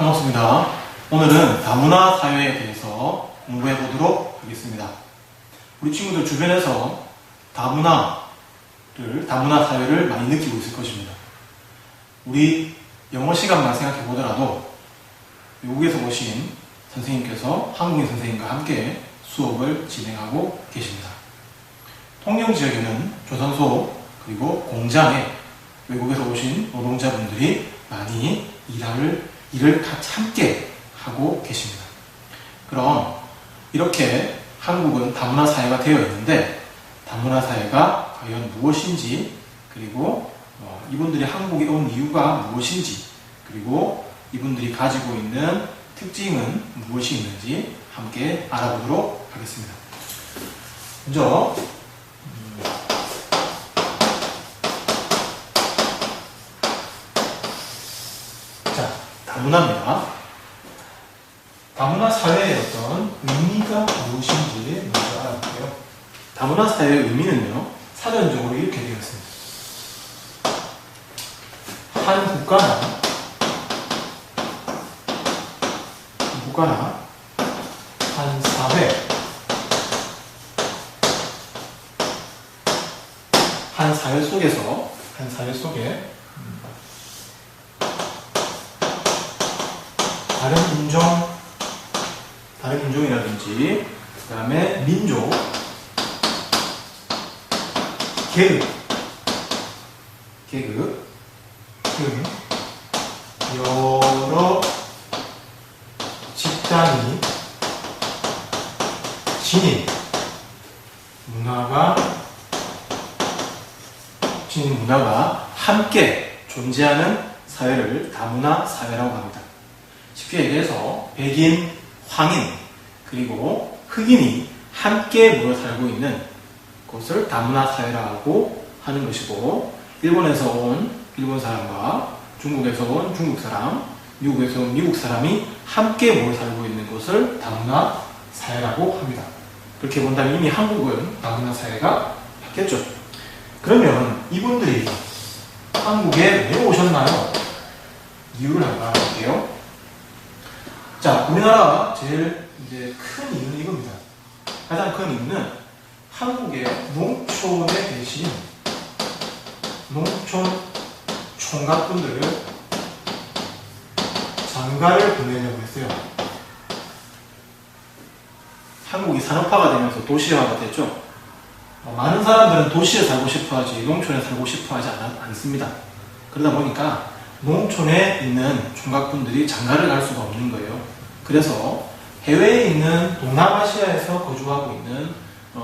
반갑습니다. 오늘은 다문화 사회에 대해서 공부해 보도록 하겠습니다. 우리 친구들 주변에서 다문화 사회를 많이 느끼고 있을 것입니다. 우리 영어 시간만 생각해 보더라도 외국에서 오신 선생님께서 한국인 선생님과 함께 수업을 진행하고 계십니다. 통영 지역에는 조선소 그리고 공장에 외국에서 오신 노동자분들이 많이 일을 같이 함께 하고 계십니다. 그럼 이렇게 한국은 다문화 사회가 되어 있는데 다문화 사회가 과연 무엇인지, 그리고 이분들이 한국에 온 이유가 무엇인지, 그리고 이분들이 가지고 있는 특징은 무엇이 있는지 함께 알아보도록 하겠습니다. 먼저 다문화입니다. 다문화 사회의 어떤 의미가 무엇인지 먼저 알아볼게요. 다문화 사회의 의미는요, 사전적으로 이렇게 되어 있습니다. 한 국가나 한 사회, 한 사회 속에 다른 인종이라든지, 그 다음에 민족, 계급 등 여러 집단이 지닌 문화가 함께 존재하는 사회를 다문화 사회라고 합니다. 쉽게 얘기해서 백인, 황인, 그리고 흑인이 함께 모여 살고 있는 곳을 다문화 사회라고 하는 것이고, 일본에서 온 일본 사람과 중국에서 온 중국 사람, 미국에서 온 미국 사람이 함께 모여 살고 있는 곳을 다문화 사회라고 합니다. 그렇게 본다면 이미 한국은 다문화 사회가 바뀌었죠. 그러면 이분들이 한국에 왜 오셨나요? 이유를 한번 알아볼게요. 자, 우리나라 제일 큰 이유는 이겁니다. 가장 큰 이유는 한국의 농촌에 계신 농촌 총각분들을 장가를 보내려고 했어요. 한국이 산업화가 되면서 도시화가 됐죠. 많은 사람들은 도시에 살고 싶어 하지 농촌에 살고 싶어 하지 않습니다. 그러다 보니까 농촌에 있는 총각분들이 장가를 갈 수가 없는 거예요. 그래서 해외에 있는 동남아시아에서 거주하고 있는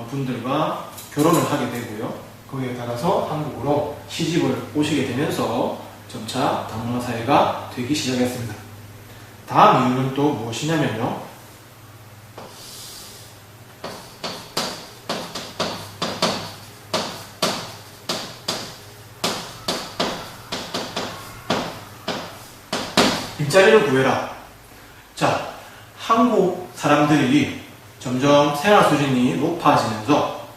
분들과 결혼을 하게 되고요. 거기에 따라서 한국으로 시집을 오시게 되면서 점차 다문화 사회가 되기 시작했습니다. 다음 이유는 또 무엇이냐면요, 일자리를 구해라. 자, 한국 사람들이 점점 생활 수준이 높아지면서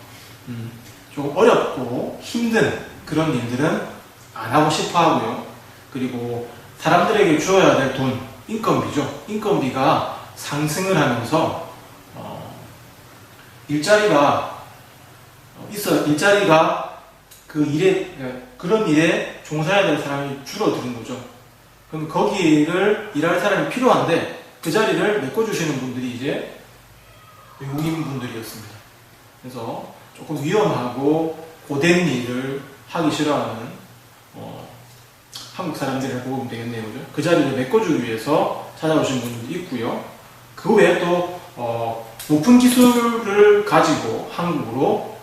좀 어렵고 힘든 그런 일들은 안 하고 싶어 하고요. 그리고 사람들에게 주어야 될 돈, 인건비죠. 인건비가 상승을 하면서 일자리가 그런 일에 종사해야 될 사람이 줄어드는 거죠. 그럼 거기를 일할 사람이 필요한데 그 자리를 메꿔주시는 분들이 이제 외국인 분들이었습니다. 그래서 조금 위험하고 고된 일을 하기 싫어하는 한국 사람들을 보면 되겠네요. 그죠? 그 자리를 메꿔주기 위해서 찾아오신 분들도 있고요. 그 외에 또 높은 기술을 가지고 한국으로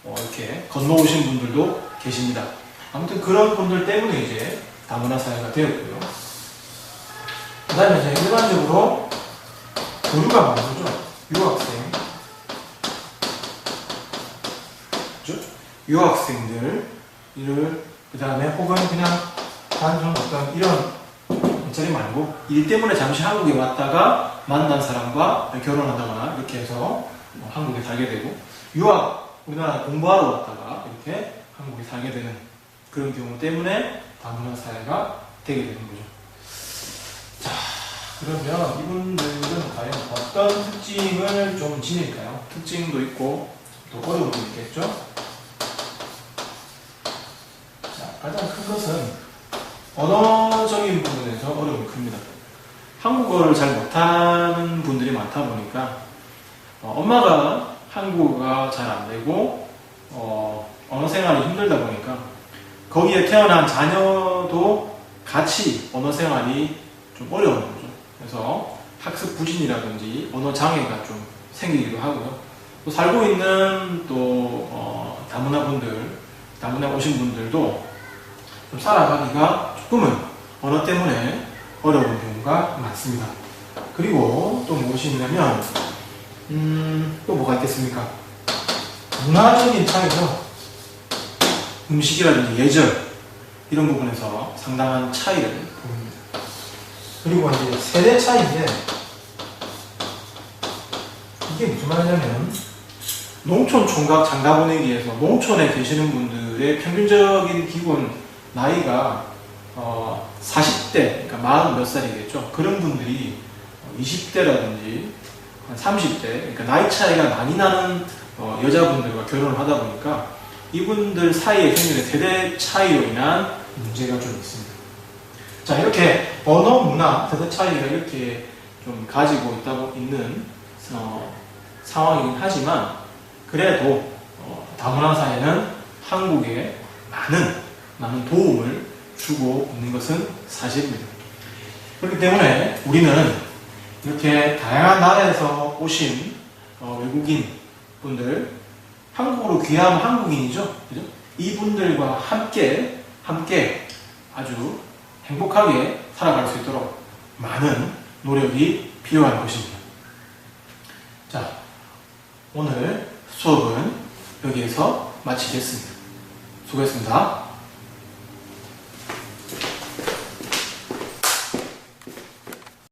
이렇게 건너오신 분들도 계십니다. 아무튼 그런 분들 때문에 이제 다문화 사회가 되었고요. 그 다음에 이제 일반적으로 교류가 많은 거죠. 유학생들, 그 다음에 혹은 그냥 단순 어떤 이런 일자리 말고 일 때문에 잠시 한국에 왔다가 만난 사람과 결혼한다거나 이렇게 해서 한국에 살게 되고, 우리나라 공부하러 왔다가 이렇게 한국에 살게 되는 그런 경우 때문에 다문화 사회가 되게 되는 거죠. 자, 그러면 이분들은 과연 어떤 특징을 좀 지닐까요? 특징도 있고 또 어려움도 있겠죠? 자, 가장 큰 것은 언어적인 부분에서 어려움이 큽니다. 한국어를 잘 못하는 분들이 많다 보니까 엄마가 한국어가 잘 안 되고 언어 생활이 힘들다 보니까 거기에 태어난 자녀도 같이 언어 생활이 좀 어려운 거죠. 그래서 학습 부진이라든지 언어 장애가 좀 생기기도 하고요. 또 살고 있는 또 다문화 오신 분들도 좀 살아가기가 조금은 언어 때문에 어려운 경우가 많습니다. 그리고 또 무엇이 있냐면 또 뭐가 있겠습니까? 문화적인 차이죠. 음식이라든지 예절 이런 부분에서 상당한 차이를 보입니다. 그리고 이제 세대 차이인데 이게 무슨 말이냐면 농촌 총각 장가 보내기에서 농촌에 계시는 분들의 평균적인 기본 나이가 40대, 그러니까 40 몇 살이겠죠. 그런 분들이 20대라든지 한 30대, 그러니까 나이 차이가 많이 나는 여자분들과 결혼을 하다 보니까 이분들 사이에 생기는 세대 차이로 인한 문제가 좀 있습니다. 자, 이렇게 언어, 문화, 세대 차이가 이렇게 좀 가지고 있는 상황이긴 하지만 그래도 다문화 사회는 한국에 많은 도움을 주고 있는 것은 사실입니다. 그렇기 때문에 우리는 이렇게 다양한 나라에서 오신 외국인 분들, 한국으로 귀한 한국인이죠. 그죠? 이분들과 함께 아주 행복하게 살아갈 수 있도록 많은 노력이 필요한 것입니다. 자, 오늘 수업은 여기에서 마치겠습니다. 수고했습니다.